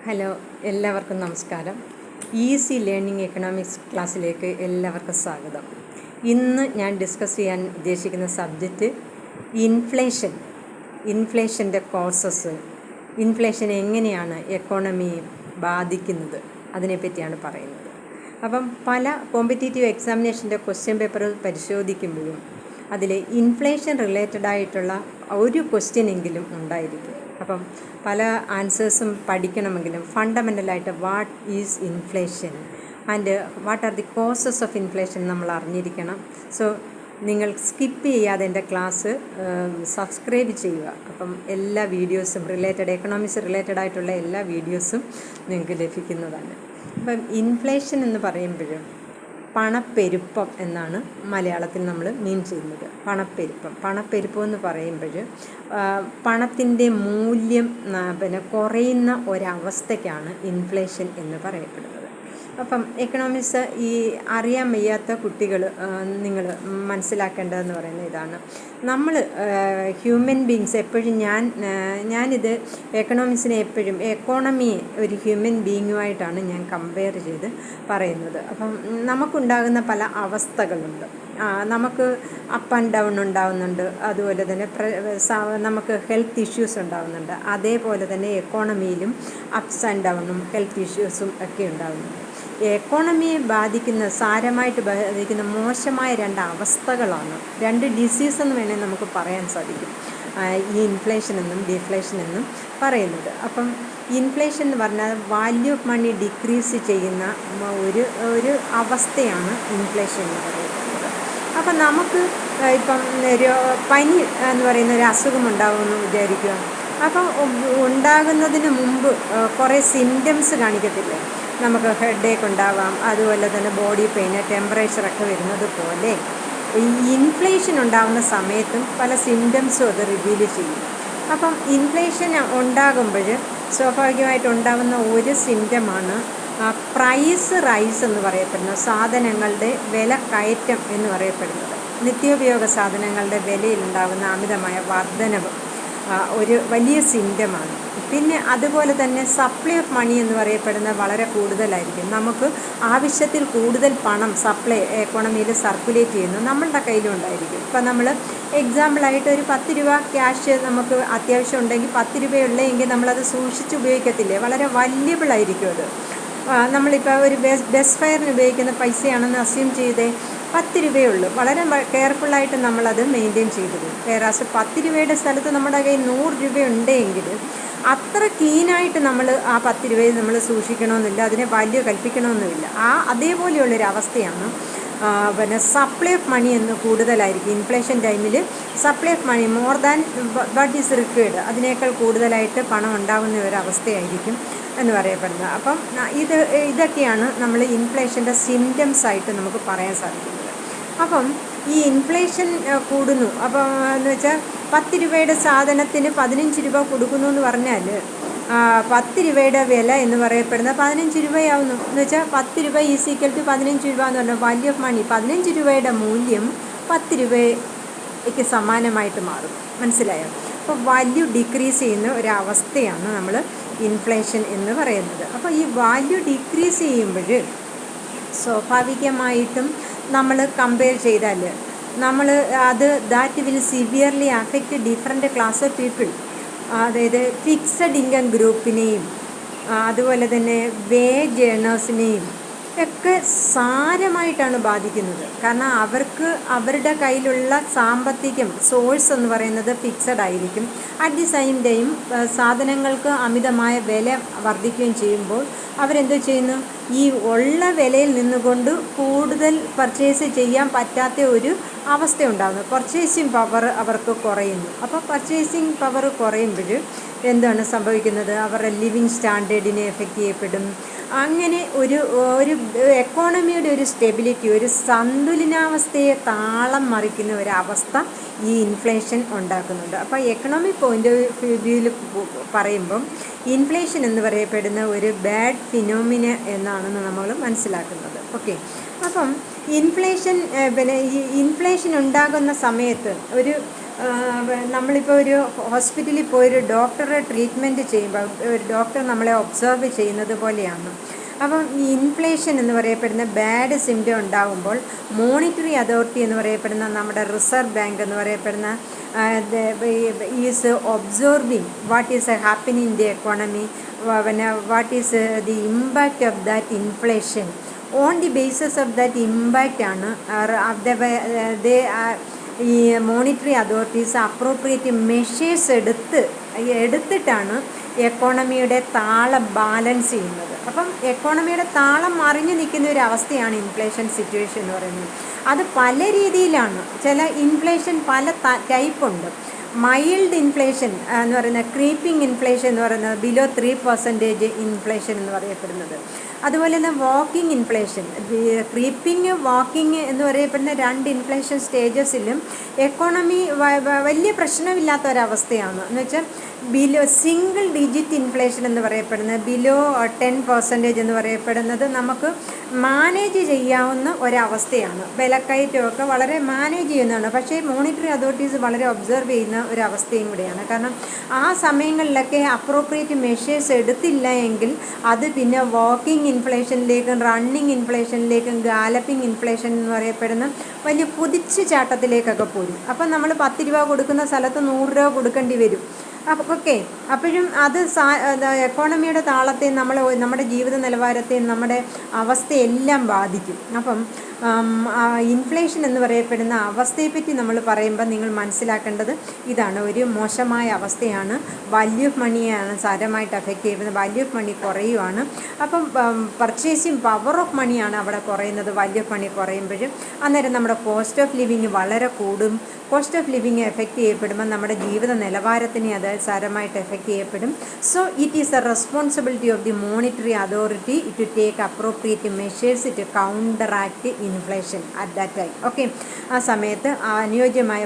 Hello, എല്ലാവർക്കും നമസ്കാരം. Easy learning economics ക്ലാസ്സിലേക്ക് എല്ലാവർക്കും സ്വാഗതം. ഇന്ന് ഞാൻ ഡിസ്കസ് ചെയ്യാൻ ഉദ്ദേശിക്കുന്ന സബ്ജക്റ്റ് ഇൻഫ്ലേഷൻ്റെ കോസസ്, ഇൻഫ്ലേഷൻ എങ്ങനെയാണ് എക്കോണമിയെ ബാധിക്കുന്നത്, അതിനെപ്പറ്റിയാണ് പറയുന്നത്. അപ്പം പല കോമ്പറ്റേറ്റീവ് എക്സാമിനേഷൻ്റെ ക്വസ്റ്റ്യൻ പേപ്പർ പരിശോധിക്കുമ്പോഴും അതിൽ ഇൻഫ്ലേഷൻ റിലേറ്റഡ് ആയിട്ടുള്ള ഒരു ക്വസ്റ്റ്യനെങ്കിലും ഉണ്ടായിരിക്കും. അപ്പം പല ആൻസേഴ്സും പഠിക്കണമെങ്കിലും ഫണ്ടമെൻ്റലായിട്ട് what is inflation and what are the causes of inflation നമ്മൾ അറിഞ്ഞിരിക്കണം. സോ നിങ്ങൾ സ്കിപ്പ് ചെയ്യാതെ എൻ്റെ ക്ലാസ് സബ്സ്ക്രൈബ് ചെയ്യുക. അപ്പം എല്ലാ വീഡിയോസും എക്കണോമിക്സ് റിലേറ്റഡ് ആയിട്ടുള്ള എല്ലാ വീഡിയോസും നിങ്ങൾക്ക് ലഭിക്കുന്നതാണ്. അപ്പം ഇൻഫ്ലേഷൻ എന്ന് പറയുമ്പോഴും പണപ്പെരുപ്പം എന്നാണ് മലയാളത്തിൽ നമ്മൾ മീൻ ചെയ്യുന്നത്. പണപ്പെരുപ്പം എന്ന് പറയുമ്പോൾ പണത്തിൻ്റെ മൂല്യം കുറയുന്ന ഒരവസ്ഥയ്ക്കാണ് ഇൻഫ്ലേഷൻ എന്ന് പറയപ്പെടുന്നത്. അപ്പം എക്കണോമിക്സ് ഈ അറിയാൻ വയ്യാത്ത കുട്ടികൾ നിങ്ങൾ മനസ്സിലാക്കേണ്ടതെന്ന് പറയുന്നത് ഇതാണ്. നമ്മൾ ഹ്യൂമൻ ബീങ്സ് എപ്പോഴും ഞാനിത് എക്കണോമിക്സിനെ എപ്പോഴും എക്കോണമിയെ ഒരു ഹ്യൂമൻ ബീങ്ങുമായിട്ടാണ് ഞാൻ കമ്പയർ ചെയ്ത് പറയുന്നത്. അപ്പം നമുക്കുണ്ടാകുന്ന പല അവസ്ഥകളുണ്ട്. നമുക്ക് അപ്പ് ആൻഡ് ഡൗൺ ഉണ്ടാകുന്നുണ്ട്, അതുപോലെ തന്നെ നമുക്ക് ഹെൽത്ത് ഇഷ്യൂസ് ഉണ്ടാകുന്നുണ്ട്. അതേപോലെ തന്നെ എക്കോണമിയിലും അപ്സ് ആൻഡ് ഡൗണും ഹെൽത്ത് ഇഷ്യൂസും ഒക്കെ ഉണ്ടാകുന്നുണ്ട്. എക്കോണമിയെ സാരമായിട്ട് ബാധിക്കുന്ന മോശമായ രണ്ട് അവസ്ഥകളാണ്, രണ്ട് ഡിസീസ് എന്ന് വേണമെങ്കിൽ നമുക്ക് പറയാൻ സാധിക്കും, ഈ ഇൻഫ്ലേഷൻ എന്നും ഡിഫ്ലേഷൻ എന്നും പറയുന്നത്. അപ്പം ഇൻഫ്ലേഷൻ എന്ന് പറഞ്ഞാൽ വാല്യൂ ഓഫ് മണി ഡിക്രീസ് ചെയ്യുന്ന ഒരു അവസ്ഥയാണ് ഇൻഫ്ലേഷൻ എന്ന് പറയുന്നത്. അപ്പം നമുക്ക് ഇപ്പം ഒരു പനി എന്ന് പറയുന്ന ഒരു അസുഖം ഉണ്ടാകുമെന്ന് വിചാരിക്കുക. അപ്പം ഉണ്ടാകുന്നതിന് മുമ്പ് കുറേ സിംറ്റംസ് കാണിക്കത്തില്ലേ? നമുക്ക് ഹെഡേക്ക് ഉണ്ടാവാം, അതുപോലെ തന്നെ ബോഡി പെയിന്, ടെമ്പറേച്ചറൊക്കെ വരുന്നത് പോലെ ഈ ഇൻഫ്ലേഷൻ ഉണ്ടാകുന്ന സമയത്തും പല സിംറ്റംസും അത് റിവീൽ ചെയ്യും. അപ്പം ഇൻഫ്ലേഷൻ ഉണ്ടാകുമ്പോൾ സ്വാഭാവികമായിട്ട് ഉണ്ടാകുന്ന ഒരു സിംറ്റമാണ് പ്രൈസ് റൈസ് എന്ന് പറയപ്പെടുന്നത്, സാധനങ്ങളുടെ വില കയറ്റം എന്ന് പറയപ്പെടുന്നത്. നിത്യോപയോഗ സാധനങ്ങളുടെ വിലയിലുണ്ടാകുന്ന അമിതമായ വർധനവ് ഒരു വലിയ സിംറ്റമാണ്. പിന്നെ അതുപോലെ തന്നെ സപ്ലൈ ഓഫ് മണി എന്ന് പറയപ്പെടുന്നത് വളരെ കൂടുതലായിരിക്കും. നമുക്ക് ആവശ്യത്തിൽ കൂടുതൽ പണം എക്കോണമിയിൽ സർക്കുലേറ്റ് ചെയ്യുന്നു നമ്മളുടെ കയ്യിലും ഉണ്ടായിരിക്കും. ഇപ്പം നമ്മൾ എക്സാമ്പിളായിട്ട് ഒരു 10 രൂപ ക്യാഷ് നമുക്ക് അത്യാവശ്യം ഉണ്ടെങ്കിൽ 10 രൂപയുള്ളെങ്കിൽ നമ്മളത് സൂക്ഷിച്ച് ഉപയോഗിക്കത്തില്ലേ? വളരെ വാല്യബിളായിരിക്കും അത്. നമ്മളിപ്പോൾ ഒരു ബസ് ഫെയറിന് ഉപയോഗിക്കുന്ന പൈസയാണെന്ന് അസ്യൂം ചെയ്തേ, 10 രൂപയേ ഉള്ളൂ. വളരെ കെയർഫുള്ളായിട്ട് നമ്മളത് മെയിൻറ്റെയിൻ ചെയ്തു പോകും. വേറാസ് 10 രൂപയുടെ സ്ഥലത്ത് നമ്മുടെ കയ്യിൽ 100 രൂപ ഉണ്ടെങ്കിൽ അത്ര ക്ലീനായിട്ട് നമ്മൾ ആ 10 രൂപയിൽ നമ്മൾ സൂക്ഷിക്കണമെന്നില്ല, അതിനെ വാല്യൂ കൽപ്പിക്കണമെന്നുമില്ല. അതേപോലെയുള്ളൊരു അവസ്ഥയാണ് സപ്ലൈ ഓഫ് മണി എന്ന് കൂടുതലായിരിക്കും. ഇൻഫ്ലേഷൻ ടൈമിൽ supply of money more than what is required, അതിനേക്കാൾ കൂടുതലായിട്ട് പണം ഉണ്ടാകുന്ന ഒരവസ്ഥയായിരിക്കും എന്ന് പറയപ്പെടുന്നത്. അപ്പം ഇതൊക്കെയാണ് നമ്മൾ ഇൻഫ്ലേഷൻ്റെ സിംറ്റംസ് ആയിട്ട് നമുക്ക് പറയാൻ സാധിക്കുന്നത്. അപ്പം ഈ ഇൻഫ്ലേഷൻ കൂടുന്നു, അപ്പം എന്ന് വെച്ചാൽ 10 രൂപയുടെ സാധനത്തിന് 15 രൂപ കൊടുക്കുന്നു എന്ന് പറഞ്ഞാൽ 10 രൂപയുടെ വില എന്ന് പറയപ്പെടുന്നത് 15 രൂപയാവുന്നു. എന്ന് വെച്ചാൽ 10 രൂപ ഈക്വൽ ടു 15 രൂപ എന്ന് പറഞ്ഞാൽ വാല്യൂ ഓഫ് മണി 15 രൂപയുടെ മൂല്യം 10 രൂപയ്ക്ക് സമാനമായിട്ട് മാറും. മനസ്സിലായോ? അപ്പോൾ വാല്യൂ ഡിക്രീസ് ചെയ്യുന്ന ഒരവസ്ഥയാണ് നമ്മൾ ഇൻഫ്ലേഷൻ എന്ന് പറയുന്നത്. അപ്പോൾ ഈ വാല്യൂ ഡിക്രീസ് ചെയ്യുമ്പോൾ സ്വാഭാവികമായിട്ടും നമ്മൾ കമ്പയർ ചെയ്താൽ that will severely affect different class of people. അതായത് ഫിക്സഡ് ഇൻകം ഗ്രൂപ്പിനെയും അതുപോലെ തന്നെ വേജ് ഏണേഴ്സിനെയും ഒക്കെ സാരമായിട്ടാണ് ബാധിക്കുന്നത്. കാരണം അവർക്ക് അവരുടെ കയ്യിലുള്ള സാമ്പത്തികം സോഴ്സ് എന്ന് പറയുന്നത് ഫിക്സഡ് ആയിരിക്കും. അറ്റ് ദി സെയിം ടൈം സാധനങ്ങൾക്ക് അമിതമായ വില വർദ്ധിക്കുകയും ചെയ്യുമ്പോൾ അവരെന്ത് ചെയ്യുന്നു? ഈ ഉള്ള വിലയിൽ നിന്നുകൊണ്ട് കൂടുതൽ പർച്ചേസ് ചെയ്യാൻ പറ്റാത്ത ഒരു അവസ്ഥ ഉണ്ടാകുന്നു. പർച്ചേസിങ് പവർ അവർക്ക് കുറയുന്നു. അപ്പോൾ പർച്ചേസിങ് പവർ കുറയുമ്പോൾ എന്താണ് സംഭവിക്കുന്നത്? അവരുടെ ലിവിങ് സ്റ്റാൻഡേർഡിനെ എഫക്റ്റ് ചെയ്യപ്പെടും. അങ്ങനെ ഒരു എക്കോണമിയുടെ ഒരു സ്റ്റെബിലിറ്റി, ഒരു സന്തുലനാവസ്ഥയെ താളം മറിക്കുന്ന ഒരവസ്ഥ ഈ ഇൻഫ്ലേഷൻ ഉണ്ടാക്കുന്നുണ്ട്. അപ്പോൾ എക്കണോമിക് പോയിൻ്റ് ഓഫ് വ്യൂവിൽ പറയുമ്പം ഇൻഫ്ലേഷൻ എന്ന് പറയപ്പെടുന്ന ഒരു ബാഡ് ഫിനോമിന എന്നാണെന്ന് നമ്മൾ മനസ്സിലാക്കുന്നത്. ഓക്കെ, അപ്പം ഇൻഫ്ലേഷൻ ഉണ്ടാകുന്ന സമയത്ത് നമ്മളിപ്പോൾ ഒരു ഹോസ്പിറ്റലിൽ പോയൊരു ഡോക്ടറെ ട്രീറ്റ്മെൻറ്റ് ചെയ്യുമ്പോൾ ഒരു ഡോക്ടർ നമ്മളെ ഒബ്സർവ് ചെയ്യുന്നത് പോലെയാണ്. അപ്പം ഈ ഇൻഫ്ലേഷൻ എന്ന് പറയപ്പെടുന്ന ബാഡ് സിംറ്റം ഉണ്ടാകുമ്പോൾ മോണിറ്ററി അതോറിറ്റി എന്ന് പറയപ്പെടുന്ന നമ്മുടെ റിസർവ് ബാങ്ക് എന്ന് പറയപ്പെടുന്ന is observing what is happening in the economy, പിന്നെ what is the impact of that inflation. On the basis of that impact ആണ് ഈ മോണിറ്ററി അതോറിറ്റീസ് അപ്രോപ്രിയേറ്റ് മെഷേഴ്സ് എടുത്തിട്ടാണ് എക്കോണമിയുടെ താളം ബാലൻസ് ചെയ്യുന്നത്. അപ്പം എക്കോണമിയുടെ താളം മറിഞ്ഞു നിൽക്കുന്ന ഒരു അവസ്ഥയാണ് ഇൻഫ്ലേഷൻ സിറ്റുവേഷൻ എന്ന് പറയുന്നത്. അത് പല രീതിയിലാണ്. ചില ഇൻഫ്ലേഷൻ പല ടൈപ്പുണ്ട്. മൈൽഡ് ഇൻഫ്ലേഷൻ എന്ന് പറയുന്നത്, ക്രീപ്പിംഗ് ഇൻഫ്ലേഷൻ എന്ന് പറയുന്നത് ബിലോ 3% ഇൻഫ്ലേഷൻ എന്ന് പറയപ്പെടുന്നത്. അതുപോലെ തന്നെ വാക്കിംഗ് ഇൻഫ്ലേഷൻ, ക്രീപ്പിംഗ് വാക്കിംഗ് എന്ന് പറയപ്പെടുന്ന 2 ഇൻഫ്ലേഷൻ സ്റ്റേജസിലും എക്കോണമി വലിയ പ്രശ്നമില്ലാത്ത ഒരവസ്ഥയാണ്. എന്ന് വെച്ചാൽ ബിലോ സിംഗിൾ ഡിജിറ്റ് ഇൻഫ്ലേഷൻ എന്ന് പറയപ്പെടുന്നത് ബിലോ 10% എന്ന് പറയപ്പെടുന്നത് നമുക്ക് മാനേജ് ചെയ്യാവുന്ന ഒരവസ്ഥയാണ്. വിലക്കയറ്റമൊക്കെ വളരെ മാനേജ് ചെയ്യുന്നതാണ്. പക്ഷേ മോണിറ്ററി അതോറിറ്റീസ് വളരെ ഒബ്സർവ് ചെയ്യുന്ന ഒരവസ്ഥയും കൂടിയാണ്. കാരണം ആ സമയങ്ങളിലൊക്കെ അപ്രോപ്രിയേറ്റ് മെഷേഴ്സ് എടുത്തില്ല എങ്കിൽ അത് പിന്നെ വാക്കിംഗ് ഇൻഫ്ലേഷനിലേക്കും റണ്ണിങ് ഇൻഫ്ലേഷനിലേക്കും ഗാലപ്പിംഗ് ഇൻഫ്ലേഷൻ എന്ന് പറയപ്പെടുന്ന വലിയ കുതിച്ചു ചാട്ടത്തിലേക്കൊക്കെ പോരും. അപ്പം നമ്മൾ 10 രൂപ കൊടുക്കുന്ന സ്ഥലത്ത് 100 രൂപ കൊടുക്കേണ്ടി വരും. ഓക്കെ, അപ്പോഴും അത് എക്കോണമിയുടെ താളത്തെ നമ്മുടെ ജീവിത നിലവാരത്തെയും നമ്മുടെ അവസ്ഥയെല്ലാം ബാധിക്കും. അപ്പം ഇൻഫ്ലേഷൻ എന്ന് പറയപ്പെടുന്ന അവസ്ഥയെപ്പറ്റി നമ്മൾ പറയുമ്പോൾ നിങ്ങൾ മനസ്സിലാക്കേണ്ടത് ഇതാണ്. ഒരു മോശമായ അവസ്ഥയാണ്. വാല്യൂ ഓഫ് മണിയാണ് സാരമായിട്ട് അഫക്റ്റ് ചെയ്യുന്നത്. വാല്യൂ ഓഫ് മണി കുറയുവാണ്. അപ്പം പർച്ചേസിങ് പവർ ഓഫ് മണിയാണ് അവിടെ കുറയുന്നത്. വാല്യൂ ഓഫ് മണി കുറയുമ്പോഴും അന്നേരം നമ്മുടെ കോസ്റ്റ് ഓഫ് ലിവിങ് വളരെ കൂടും. കോസ്റ്റ് ഓഫ് ലിവിങ് എഫക്റ്റ് ചെയ്യപ്പെടുമ്പോൾ നമ്മുടെ ജീവിത നിലവാരത്തിനെ അത് സാരമായിട്ട് എഫക്റ്റ് ചെയ്യപ്പെടും. So it is the responsibility of the monetary authority to take appropriate measures to counteract inflation at that time. Okay, ആ സമയത്ത് അനുയോജ്യമായ